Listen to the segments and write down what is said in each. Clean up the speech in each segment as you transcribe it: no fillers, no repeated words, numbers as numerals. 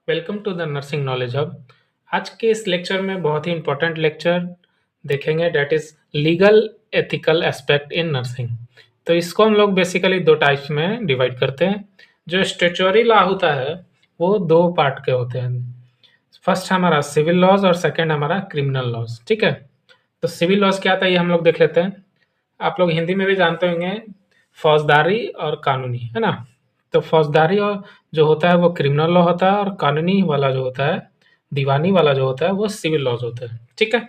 Welcome to the nursing knowledge hub. आज के इस लेक्चर में बहुत ही इम्पोर्टेंट लेक्चर देखेंगे, that is legal ethical aspect in nursing. तो इसको हम लोग बेसिकली दो टाइप्स में डिवाइड करते हैं। जो स्टैट्यूटरी लॉ होता है वो दो पार्ट के होते हैं। फर्स्ट हमारा सिविल लॉज और सेकंड हमारा क्रिमिनल लॉज। ठीक है, तो सिविल लॉज क्या आता है ये हम लोग देख लेते हैं। आप लोग हिंदी में भी जानते होंगे, फौजदारी और कानूनी, है ना। तो फौजदारी और जो होता है वो क्रिमिनल लॉ होता है, और कानूनी वाला जो होता है, दीवानी वाला जो होता है, वो सिविल लॉज होता है। ठीक है,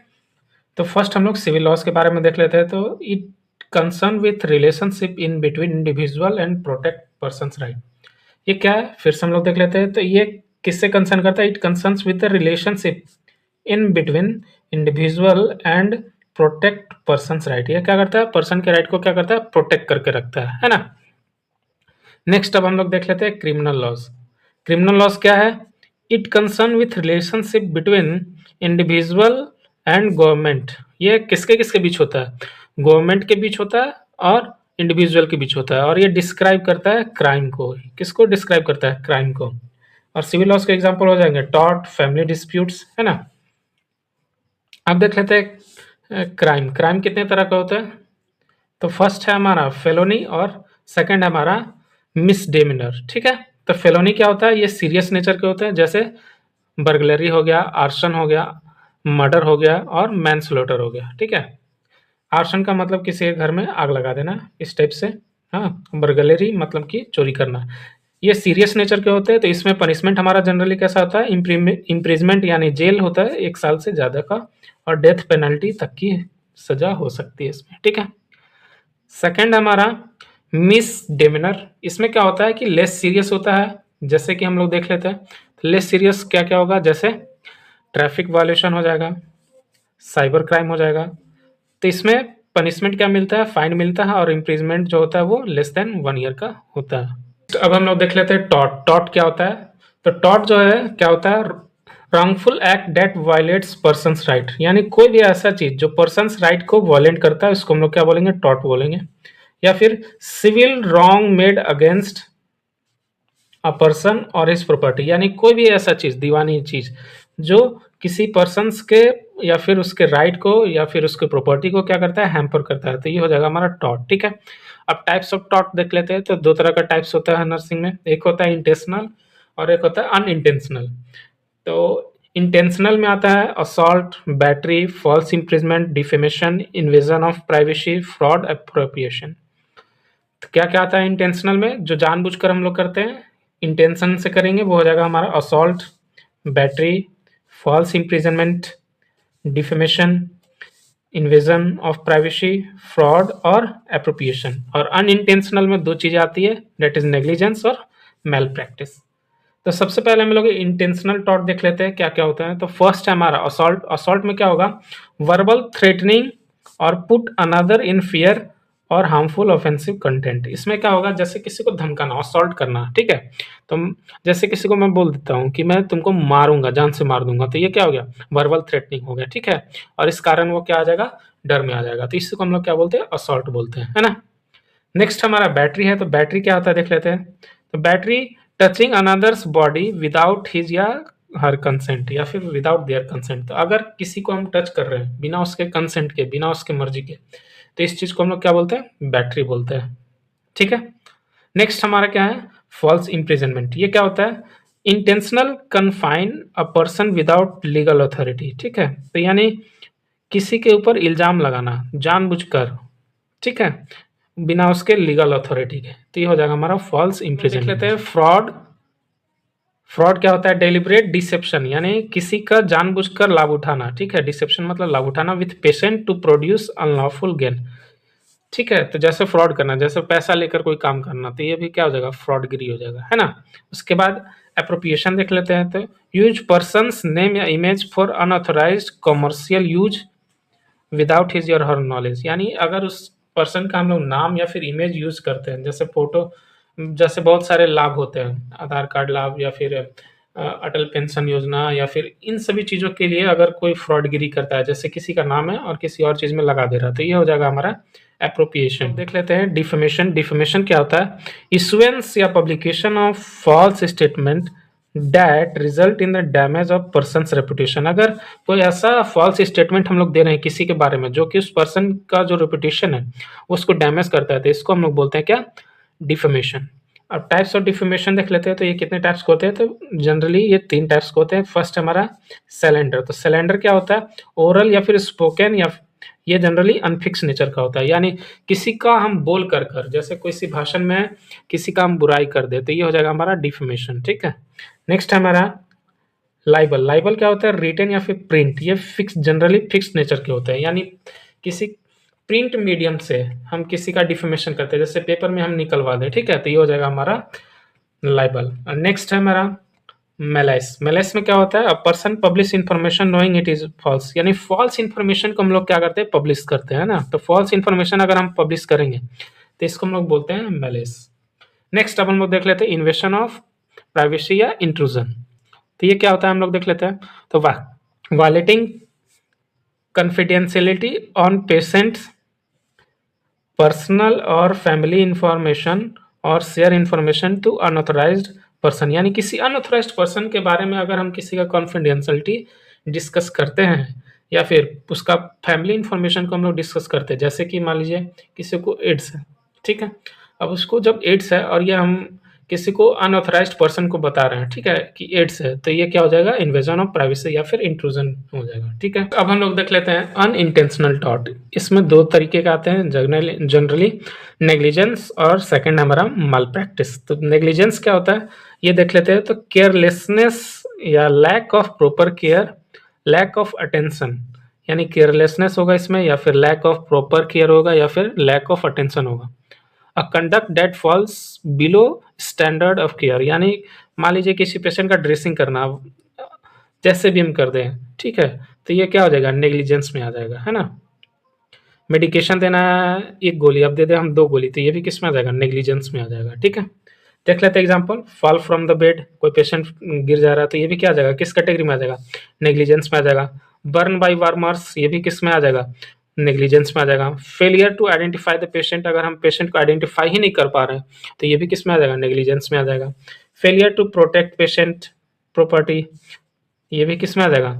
तो फर्स्ट हम लोग सिविल लॉज के बारे में देख लेते हैं। तो it concern with relationship in between individual and protect persons right. ये क्या है, फिर से हम लोग देख लेते हैं। तो ये किससे कंसर्न करता है? It concerns with the relationship in between individual and protect persons right. ये क्या करता है? पर्सन के राइट को क्या करता है? प्रोटेक्ट करके रखता है ना। नेक्स्ट अब हम लोग देख लेते हैं क्रिमिनल लॉज। क्रिमिनल लॉज क्या है? It concern with relationship between individual and government. ये किसके किसके बीच होता है? गवर्नमेंट के बीच होता है और इंडिविजुअल के बीच होता है, और ये डिस्क्राइब करता है क्राइम को। किसको डिस्क्राइब करता है? क्राइम को। और सिविल लॉज के एग्जांपल हो जाएंगे टॉर्ट, फैमिली डिस्प्यूट्स, है ना। अब देख लेते हैं क्राइम। क्राइम कितने तरह का होता है? तो फर्स्ट है हमारा फेलोनी और सेकंड है हमारा मिसडेमिनर। ठीक है, तो फेलोनी क्या होता है? ये सीरियस नेचर के होते हैं, जैसे बर्गलरी हो गया, आर्सन हो गया, मर्डर हो गया और मैनस्लॉटर हो गया। ठीक है, आर्सन का मतलब किसी के घर में आग लगा देना, इस टाइप से। हाँ, बर्गलरी मतलब कि चोरी करना। ये सीरियस नेचर के होते हैं, तो इसमें पनिशमेंट हमारा जनरली कैसा होता है? इम्प्रिजमेंट यानी जेल होता है 1 साल से ज़्यादा का, और डेथ पेनल्टी तक की सजा हो सकती है इसमें। ठीक है, सेकंड हमारा मिसडेमिनर। इसमें क्या होता है कि लेस सीरियस होता है। जैसे कि हम लोग देख लेते हैं, लेस सीरियस क्या क्या होगा? जैसे ट्रैफिक वायलेशन हो जाएगा, साइबर क्राइम हो जाएगा। तो इसमें पनिशमेंट क्या मिलता है? फाइन मिलता है, और इम्प्रिजमेंट जो होता है वो लेस देन 1 ईयर का होता है। तो अब हम लोग देख लेते हैं टॉर्ट। टॉर्ट क्या होता है? तो टॉर्ट जो है क्या होता है? Wrongful act that violates person's right. यानी कोई भी ऐसा चीज जो पर्सनस राइट को वायलेट करता है, उसको हम लोग क्या बोलेंगे? टॉर्ट बोलेंगे। या फिर civil wrong made against a person और हिज प्रॉपर्टी। यानी कोई भी ऐसा चीज, दीवानी चीज, जो किसी पर्सन्स के या फिर उसके राइट को या फिर उसके प्रॉपर्टी को क्या करता है? हैम्पर करता है। तो ये हो जाएगा हमारा टॉर्ट। ठीक है, अब टाइप्स ऑफ टॉर्ट देख लेते हैं। तो दो तरह का टाइप्स होता है नर्सिंग में, एक होता है इंटेंशनल और एक होता है अनइंटेंशनल। तो इंटेंशनल में आता है assault, battery, false imprisonment, defamation, invasion of privacy, fraud, appropriation. तो क्या क्या आता है इंटेंशनल में? जो जानबूझकर हम लोग करते हैं, इंटेंशन से करेंगे, वो हो जाएगा हमारा assault, battery, false imprisonment, defamation, invasion of privacy, fraud और एप्रोप्रिएशन। और अनइंटेंशनल में दो चीजें आती है, डेट इज नेग्लिजेंस और मेल प्रैक्टिस। तो सबसे पहले हम लोग इंटेंशनल टॉर्ट देख लेते हैं क्या क्या होता है। तो फर्स्ट है हमारा असॉल्ट। असॉल्ट में क्या होगा? वर्बल थ्रेटनिंग और पुट अनदर इन फियर और हार्मफुल ऑफेंसिव कंटेंट। इसमें क्या होगा? जैसे किसी को धमकाना, असॉल्ट करना। ठीक है, तो जैसे किसी को मैं बोल देता हूँ कि मैं तुमको मारूंगा, जान से मार दूंगा, तो ये क्या हो गया? वर्बल थ्रेटनिंग हो गया। ठीक है, और इस कारण वो क्या आ जाएगा? डर में आ जाएगा। तो इसी को हम लोग क्या बोलते हैं? असॉल्ट बोलते हैं, है ना। नेक्स्ट हमारा बैटरी है। तो बैटरी क्या होता है देख लेते हैं। तो battery touching another's body without his या हर कंसेंट, या फिर विदाउट देयर कंसेंट। तो अगर किसी को हम टच कर रहे हैं बिना उसके कंसेंट के, बिना उसके मर्जी के, तो इस चीज को हम लोग क्या बोलते हैं? बैटरी बोलते हैं। ठीक है, नेक्स्ट हमारा क्या है? False imprisonment. ये क्या होता है? Intentional confine a person without legal authority. ठीक है, तो यानी किसी के ऊपर इल्जाम लगाना जानबूझकर, ठीक है, बिना उसके लीगल अथॉरिटी के, तो ये हो जाएगा हमारा फॉल्स इम्प्रिजनमेंट। देख लेते हैं फ्रॉड। फ्रॉड क्या होता है? डेलिब्रेट डिसेप्शन, यानी किसी का जानबूझकर लाभ उठाना। ठीक है, डिसेप्शन मतलब लाभ उठाना with patient to produce unlawful gain. ठीक है, तो जैसे फ्रॉड करना, जैसे पैसा लेकर कोई काम करना, तो ये भी क्या हो जाएगा? फ्रॉडगिरी हो जाएगा, है ना। उसके बाद एप्रोप्रिएशन देख लेते हैं। तो यूज पर्सन्स नेम या image for unauthorised commercial use without his और हर नॉलेज। यानी अगर उस पर्सन का हम लोग नाम या फिर इमेज यूज करते हैं, जैसे फोटो, जैसे बहुत सारे लाभ होते हैं, आधार कार्ड लाभ या फिर अटल पेंशन योजना, या फिर इन सभी चीज़ों के लिए अगर कोई फ्रॉडगिरी करता है, जैसे किसी का नाम है और किसी और चीज़ में लगा दे रहा है, तो ये हो जाएगा हमारा एप्रोप्रिएशन। देख लेते हैं डिफेमेशन। डिफेमेशन क्या होता है? इशुएंस या publication of false statement that result in the damage of person's reputation. अगर कोई ऐसा फॉल्स स्टेटमेंट हम लोग दे रहे हैं किसी के बारे में जो कि उस पर्सन का जो रेपुटेशन है उसको डैमेज करता है, तो इसको हम लोग बोलते हैं क्या, डिफेमेशन। अब टाइप्स ऑफ डिफेमेशन देख लेते हैं, तो ये कितने टाइप्स के होते हैं, तो जनरली ये 3 टाइप्स के होते हैं। फर्स्ट हमारा सैलेंडर। तो सैलेंडर क्या होता है, ओरल या फिर स्पोकन, या ये जनरली अनफिक्स नेचर का होता है, यानी किसी का हम बोल कर जैसे किसी भाषण में किसी का हम बुराई कर दे, तो ये हो जाएगा हमारा डिफेमेशन। ठीक है। नेक्स्ट है हमारा लाइबल। लाइबल क्या होता है, रिटन या फिर प्रिंट। ये फिक्स, जनरली फिक्स नेचर के होते हैं, यानी किसी प्रिंट मीडियम से हम किसी का डिफेमेशन करते हैं, जैसे पेपर में हम निकलवा दें, ठीक है, तो ये हो जाएगा हमारा लाइबल। नेक्स्ट है हमारा मेलाइस। मेलाइस में क्या होता है, a person publish information knowing it is false, यानी फॉल्स इन्फॉर्मेशन को हम लोग क्या करते हैं, पब्लिश करते हैं ना। तो फॉल्स इन्फॉर्मेशन अगर हम पब्लिश करेंगे तो इसको हम लोग बोलते हैं मेलाइस। नेक्स्ट अब हम लोग देख लेते हैं इन्वेशन ऑफ प्राइवेसी या इंट्रूजन। तो ये क्या होता है हम लोग देख लेते हैं। तो violating confidentiality on patient's personal और फैमिली इंफॉर्मेशन और share information to unauthorised person, यानी किसी अनऑथराइज्ड पर्सन के बारे में अगर हम किसी का कॉन्फिडेंशियलिटी डिस्कस करते हैं या फिर उसका फैमिली इंफॉर्मेशन को हम लोग डिस्कस करते हैं, जैसे कि मान लीजिए किसी को एड्स है, ठीक है। अब उसको जब एड्स है और ये हम किसी को अनऑथराइज्ड पर्सन को बता रहे हैं, ठीक है, कि एड्स है, तो ये क्या हो जाएगा, इन्वेजन ऑफ प्राइवेसी या फिर इंट्रूजन हो जाएगा। ठीक है। अब हम लोग देख लेते हैं अनइंटेंशनल टॉर्ट। इसमें 2 तरीके के आते हैं, जनरली नेग्लिजेंस और सेकंड हमारा माल प्रैक्टिस। तो नेग्लिजेंस क्या होता है ये देख लेते हैं। तो केयरलेसनेस या lack of proper care, lack of attention, यानी केयरलेसनेस होगा इसमें, या फिर लैक ऑफ प्रॉपर केयर होगा, या फिर लैक ऑफ अटेंशन होगा। A conduct that falls below standard of care, यानी मान लीजिए किसी पेशेंट का ड्रेसिंग करना जैसे भी हम कर दें, ठीक है, तो ये क्या हो जाएगा, नेग्लिजेंस में आ जाएगा, है ना। मेडिकेशन देना है 1 गोली, अब दे दें हम 2 गोली, तो ये भी किस में आ जाएगा, नेग्लिजेंस में आ जाएगा। ठीक है। देख लेते हैं example, fall from the bed, कोई पेशेंट गिर जा रहा है, तो ये भी क्या आ जाएगा, किस कैटेगरी में आ जाएगा, नेग्लिजेंस में आ जाएगा। बर्न बाय वार्मर्स, ये भी किस में आ जाएगा, नेग्लिजेंस में आ जाएगा। Failure to identify the patient, अगर हम पेशेंट को आइडेंटिफाई ही नहीं कर पा रहे हैं तो ये भी किस में आ जाएगा, नेग्लिजेंस में आ जाएगा। Failure to protect patient property, ये भी किस में आ जाएगा,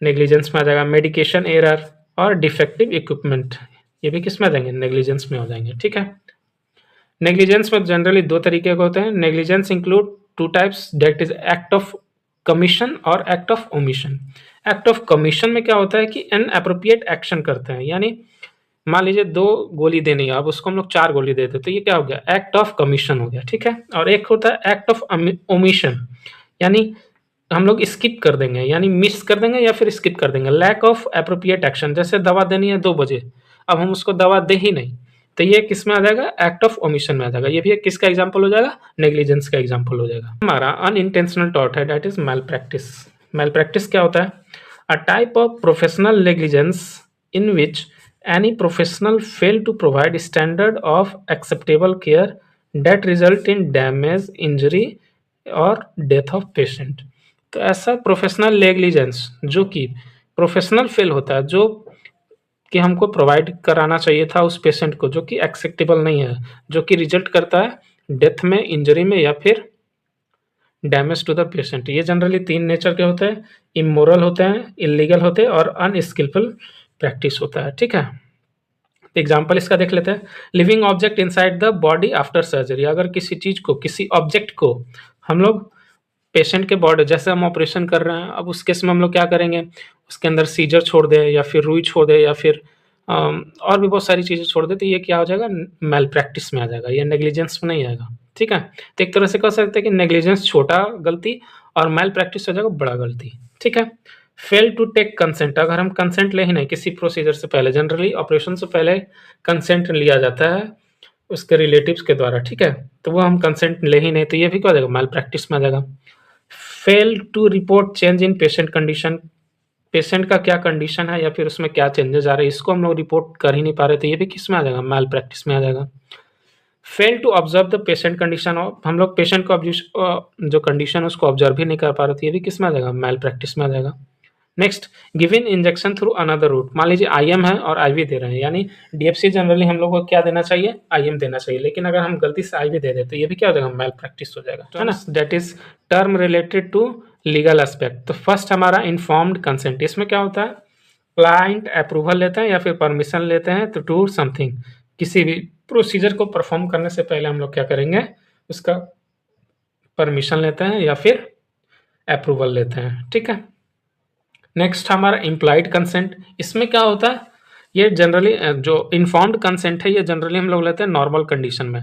नेग्लिजेंस में आ जाएगा। मेडिकेशन एरर और डिफेक्टिव इक्विपमेंट, ये भी किस में आ जाएंगे, नेग्लिजेंस में हो जाएंगे। ठीक है। नेग्लिजेंस में जनरली 2 तरीके के होते हैं। Negligence include 2 types, that is act of commission और act of omission. Act of commission में क्या होता है कि अनएप्रोप्रिएट एक्शन करते हैं, यानी मान लीजिए 2 गोली देनी है, अब उसको हम लोग 4 गोली देते, तो ये क्या हो गया, एक्ट ऑफ कमीशन हो गया। ठीक है। और एक होता है एक्ट ऑफ ओमिशन, यानी हम लोग स्किप कर देंगे, यानी मिस कर देंगे या फिर स्किप कर देंगे। लैक ऑफ एप्रोप्रिएट एक्शन, जैसे दवा देनी है 2 बजे, अब हम उसको दवा दे ही नहीं, तो ये किस में आ जाएगा, एक्ट ऑफ ओमिशन में आ जाएगा। ये भी एक किसका एग्जांपल हो जाएगा, नेग्लिजेंस का एग्जांपल हो जाएगा। हमारा अनइंटेंशनल टॉर्ट है, that is malpractice. Malpractice क्या होता है, a type of professional negligence in which any professional fail to provide standard of acceptable care that result in damage, injury और death of patient. तो ऐसा professional negligence जो कि professional fail होता है, जो कि हमको प्रोवाइड कराना चाहिए था उस पेशेंट को, जो कि एक्सेप्टेबल नहीं है, जो कि रिजल्ट करता है डेथ में, इंजरी में, या फिर डैमेज टू द पेशेंट। ये जनरली 3 नेचर के होते हैं, इमोरल होते हैं, इलीगल होते हैं और अनस्किलफुल प्रैक्टिस होता है। ठीक है। एग्जाम्पल इसका देख लेते हैं। Living object inside the body after surgery, अगर किसी चीज को, किसी ऑब्जेक्ट को हम लोग पेशेंट के बॉडी, जैसे हम ऑपरेशन कर रहे हैं, अब उस केस में हम लोग क्या करेंगे, उसके अंदर सीजर छोड़ दें या फिर रुई छोड़ दें या फिर और भी बहुत सारी चीज़ें छोड़ दें, तो ये क्या हो जाएगा, मैल प्रैक्टिस में आ जाएगा, ये नेग्लिजेंस में नहीं आएगा। ठीक है। तो एक तरह से कह सकते हैं कि नेग्लिजेंस छोटा गलती और मैल प्रैक्टिस हो जाएगा बड़ा गलती। ठीक है। फेल टू टेक कंसेंट, अगर हम कंसेंट ले ही नहीं किसी प्रोसीजर से पहले, जनरली ऑपरेशन से पहले कंसेंट लिया जाता है उसके रिलेटिव्स के द्वारा, ठीक है, तो वो हम कंसेंट ले ही नहीं, तो ये भी क्या हो जाएगा, मैल प्रैक्टिस में आ जाएगा। Fail to report change in patient condition, patient का क्या कंडीशन है या फिर उसमें क्या चेंजेस आ रहे हैं, इसको हम लोग रिपोर्ट कर ही नहीं पा रहे, तो ये भी किस में आ जाएगा, मैल प्रैक्टिस में आ जाएगा। Fail to observe the patient condition, हम लोग पेशेंट को जो कंडीशन है उसको ऑब्जर्व ही नहीं कर पा रहे, तो ये भी किस में आ जाएगा, मैल प्रैक्टिस में आ जाएगा। Next, given injection through another root, मान लीजिए आईएम है और आईवी दे रहे हैं, यानी डीएफसी जनरली हम लोग को क्या देना चाहिए, आईएम देना चाहिए, लेकिन अगर हम गलती से आईवी दे दें तो ये भी क्या हो जाएगा, मैल प्रैक्टिस हो जाएगा, है ना। That is term related to legal aspect. तो फर्स्ट हमारा इन्फॉर्म्ड कंसेंट, इसमें क्या होता है, क्लाइंट अप्रूवल लेते हैं या फिर परमिशन लेते हैं तो टू समथिंग, किसी भी प्रोसीजर को परफॉर्म करने से पहले हम लोग क्या करेंगे, उसका परमिशन लेते हैं या फिर अप्रूवल लेते हैं, ठीक है। नेक्स्ट हमारा इम्प्लाइड कंसेंट, इसमें क्या होता है, ये जनरली जो इन्फॉर्म्ड कंसेंट है ये जनरली हम लोग लेते हैं नॉर्मल कंडीशन में,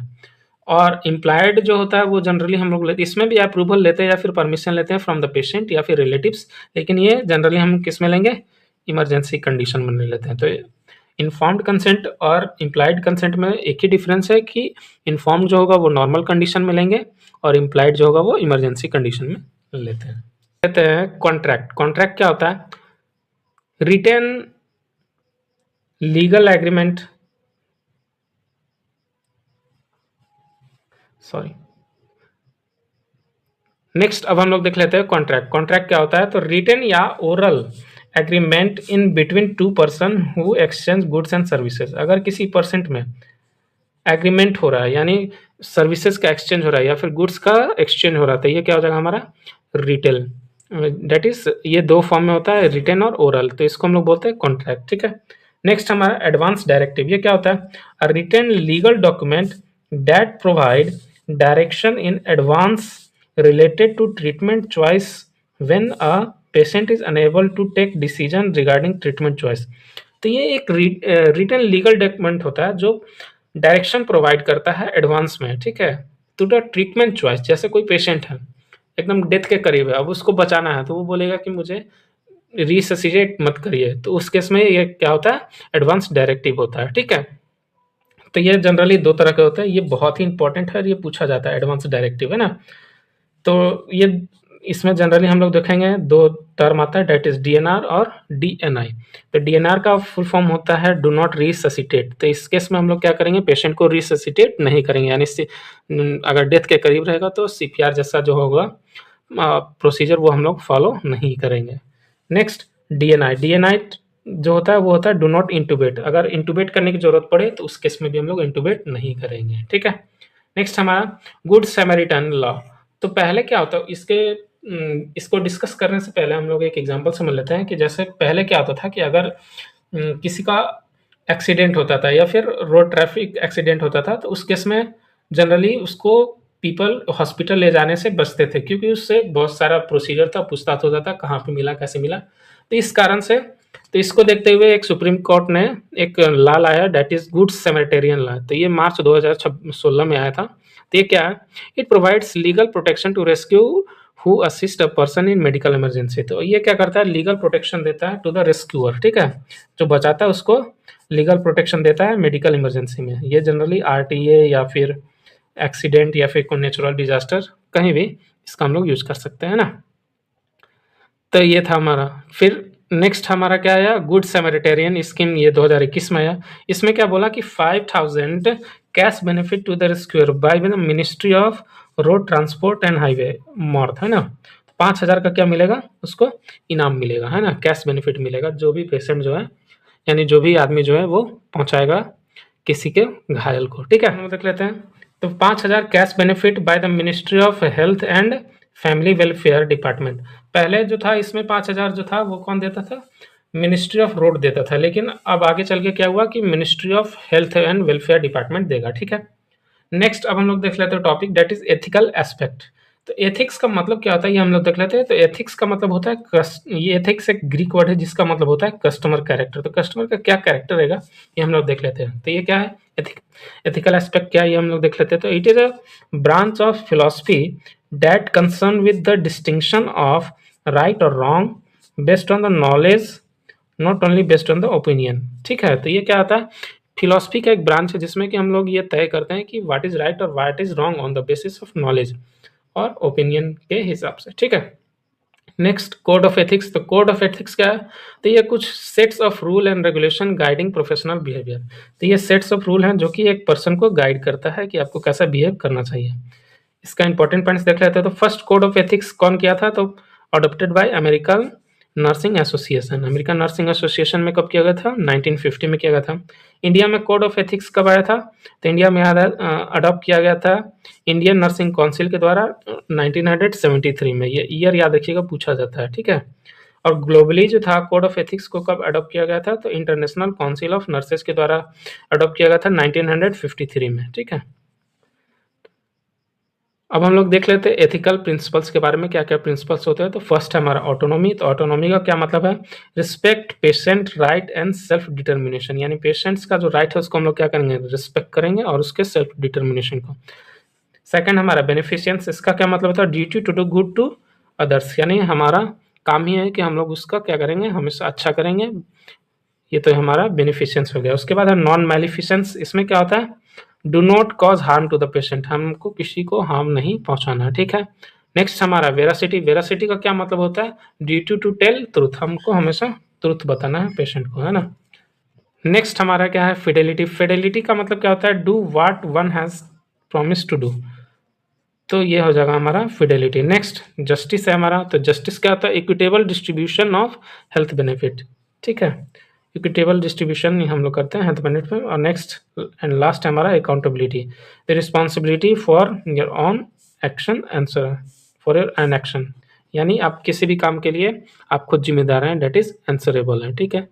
और इम्प्लाइड जो होता है वो जनरली हम लोग लेते हैं, इसमें भी अप्रूवल लेते हैं या फिर परमिशन लेते हैं फ्रॉम द पेशेंट या फिर रिलेटिव्स, लेकिन ये जनरली हम किस में लेंगे, इमरजेंसी कंडीशन में लेते हैं। तो इन्फॉर्म्ड कंसेंट और इम्प्लाइड कंसेंट में एक ही डिफरेंस है कि इन्फॉर्म्ड जो होगा वो नॉर्मल कंडीशन में लेंगे और इम्प्लाइड जो होगा वो इमरजेंसी कंडीशन में लेते हैं। कहते हैं कॉन्ट्रैक्ट। कॉन्ट्रैक्ट क्या होता है, written legal agreement, sorry, next अब हम लोग देख लेते हैं कॉन्ट्रैक्ट। कॉन्ट्रैक्ट क्या होता है, तो रिटेन या oral agreement in between two person who exchange goods and services, अगर किसी परसेंट में एग्रीमेंट हो रहा है यानी सर्विसेज का एक्सचेंज हो रहा है या फिर गुड्स का एक्सचेंज हो रहा है, तो ये क्या हो जाएगा हमारा रिटेल, दैट इज ये दो फॉर्म में होता है, रिटेन और ओरल, तो इसको हम लोग बोलते हैं कॉन्ट्रैक्ट, ठीक है। नेक्स्ट हमारा एडवांस डायरेक्टिव, ये क्या होता है, written legal document that provide direction in advance related to treatment choice when a patient is unable to take decision regarding treatment choice। तो ये एक रिटन लीगल डॉक्यूमेंट होता है जो डायरेक्शन प्रोवाइड करता है एडवांस में, ठीक है, टू द ट्रीटमेंट चॉइस। जैसे कोई पेशेंट है एकदम डेथ के करीब है, अब उसको बचाना है तो वो बोलेगा कि मुझे रिससिटेट मत करिए, तो उस केस में ये क्या होता है, एडवांस डायरेक्टिव होता है, ठीक है। तो ये जनरली दो तरह के होते हैं, ये बहुत ही इंपॉर्टेंट है और ये पूछा जाता है, एडवांस डायरेक्टिव, है ना। तो ये इसमें जनरली हम लोग देखेंगे दो टर्म आता है, डेट इज डीएनआर और डीएनआई। तो डीएनआर का फुल फॉर्म होता है डू नॉट रिससिटेट, तो इस केस में हम लोग क्या करेंगे, पेशेंट को रिससिटेट नहीं करेंगे, यानी अगर डेथ के करीब रहेगा तो सीपीआर जैसा जो होगा प्रोसीजर वो हम लोग फॉलो नहीं करेंगे। नेक्स्ट डीएनआई, डीएनआई जो होता है वो होता है डू नॉट इंटूबेट, अगर इंटूबेट करने की जरूरत पड़े तो उस केस में भी हम लोग इंटूबेट नहीं करेंगे, ठीक है। नेक्स्ट हमारा गुड सैमरिटन लॉ। तो पहले क्या होता है, इसको डिस्कस करने से पहले हम लोग एक एग्जांपल समझ लेते हैं कि जैसे पहले क्या होता था कि अगर किसी का एक्सीडेंट होता था या फिर रोड ट्रैफिक एक्सीडेंट होता था, तो उस केस में जनरली उसको पीपल हॉस्पिटल ले जाने से बचते थे, क्योंकि उससे बहुत सारा प्रोसीजर था, पूछताछ होता था कहाँ पे मिला, कैसे मिला, तो इस कारण से, तो इसको देखते हुए एक सुप्रीम कोर्ट ने एक लॉ लाया, डेट इज गुड सैमरिटेरियन लॉ। तो ये मार्च 2016 में आया था। तो ये क्या है, it provides legal protection to rescue who assist a person in medical emergency. तो ये क्या करता है, लीगल प्रोटेक्शन देता है टू द रेस्क्यूअर, ठीक है, जो बचाता है उसको लीगल प्रोटेक्शन देता है मेडिकल इमरजेंसी में। ये जनरली आरटीए या फिर एक्सीडेंट या फिर कोई नेचुरल डिजास्टर, कहीं भी इसका हम लोग यूज कर सकते हैं ना। तो ये था हमारा। फिर नेक्स्ट हमारा क्या आया, गुड सैमरिटेरियन स्कीम, ये 2021 में आया। इसमें क्या बोला कि 5000 cash benefit to the rescuer by the ministry of road transport and highway MoRTH, है ना। 5000 का क्या मिलेगा उसको, इनाम मिलेगा, है ना, कैश बेनिफिट मिलेगा, जो भी पेशेंट जो है यानी जो भी आदमी जो है वो पहुंचाएगा किसी के घायल को, ठीक है। हम देख लेते हैं। तो 5000 cash benefit by the ministry of health and family welfare department. पहले जो था इसमें 5000 जो था वो कौन देता था, मिनिस्ट्री ऑफ रोड देता था, लेकिन अब आगे चल के क्या हुआ कि ministry of health and welfare department देगा, ठीक है। नेक्स्ट अब हम लोग देख लेते हैं topic, that is ethical aspect. तो एथिक्स का मतलब क्या होता है ये हम लोग देख लेते हैं। तो एथिक्स का मतलब होता है ये एथिक्स एक ग्रीक वर्ड है जिसका मतलब होता है कस्टमर कैरेक्टर। तो कस्टमर का क्या कैरेक्टर रहेगा ये हम लोग देख लेते हैं। तो ये क्या है, एथिकल एस्पेक्ट क्या है ये हम लोग देख लेते हैं। तो it is a branch of philosophy that concern with the distinction of right और wrong based on the knowledge, not only based on the opinion, ठीक है। तो ये क्या आता है, फिलोसफी का एक ब्रांच है जिसमें कि हम लोग ये तय करते हैं कि व्हाट इज राइट और what is wrong on the basis of knowledge और ओपिनियन के हिसाब से, ठीक है। Next code of ethics. तो कोड ऑफ एथिक्स क्या है, तो ये कुछ sets of rule and regulation guiding professional behaviour. तो ये सेट्स ऑफ रूल हैं जो कि एक पर्सन को गाइड करता है कि आपको कैसा बिहेव करना चाहिए। इसका इंपॉर्टेंट पॉइंट्स देख लेते हैं। तो फर्स्ट कोड ऑफ एथिक्स कौन किया था, तो adopted by American nursing association, American nursing association में कब किया गया था? 1950 में किया गया था। इंडिया में कोड ऑफ एथिक्स कब आया था? तो इंडिया में अडॉप्ट किया गया था इंडियन नर्सिंग काउंसिल के द्वारा 1973 में। ये ईयर याद रखिएगा, पूछा जाता है, ठीक है। और ग्लोबली जो था कोड ऑफ एथिक्स को कब अडॉप्ट किया गया था? तो इंटरनेशनल काउंसिल ऑफ नर्सेस के द्वारा अडॉप्ट किया गया था 1953 में, ठीक है। अब हम लोग देख लेते हैं एथिकल प्रिंसिपल्स के बारे में, क्या क्या प्रिंसिपल्स होते हैं। तो फर्स्ट है हमारा ऑटोनॉमी। तो ऑटोनॉमी का क्या मतलब है? Respect patient right and self determination, यानी पेशेंट्स का जो राइट है उसको हम लोग क्या करेंगे? रिस्पेक्ट करेंगे, और उसके सेल्फ डिटर्मिनेशन को। सेकंड हमारा बेनिफिशियंस, इसका क्या मतलब होता है? Duty to do good to others, यानी हमारा काम ही है कि हम लोग उसका क्या करेंगे? हमेशा अच्छा करेंगे। ये तो हमारा बेनिफिशियंस हो गया। उसके बाद है नॉन मैलिफिसेंस। इसमें क्या होता है? Do not cause harm to the patient, हमको किसी को हार्म नहीं पहुंचाना है, ठीक है। नेक्स्ट हमारा वेरासिटी। वेरासिटी का क्या मतलब होता है? ड्यूटी टू टेल ट्रूथ, हमको हमेशा ट्रूथ बताना है पेशेंट को, है ना। नेक्स्ट हमारा क्या है? फिडेलिटी। फिडेलिटी का मतलब क्या होता है? Do what one has promise to do, तो ये हो जाएगा हमारा फिडेलिटी। नेक्स्ट जस्टिस है हमारा। तो जस्टिस क्या होता है? Equitable distribution of health benefit, ठीक है। इक्विटेबल डिस्ट्रीब्यूशन हम लोग करते हैं हेल्थ बेनिफिट में। और नेक्स्ट एंड लास्ट है हमारा accountability, the responsibility for your on action answer for your an action, यानी आप किसी भी काम के लिए आप खुद जिम्मेदार हैं, डेट इज आंसरेबल है, ठीक है।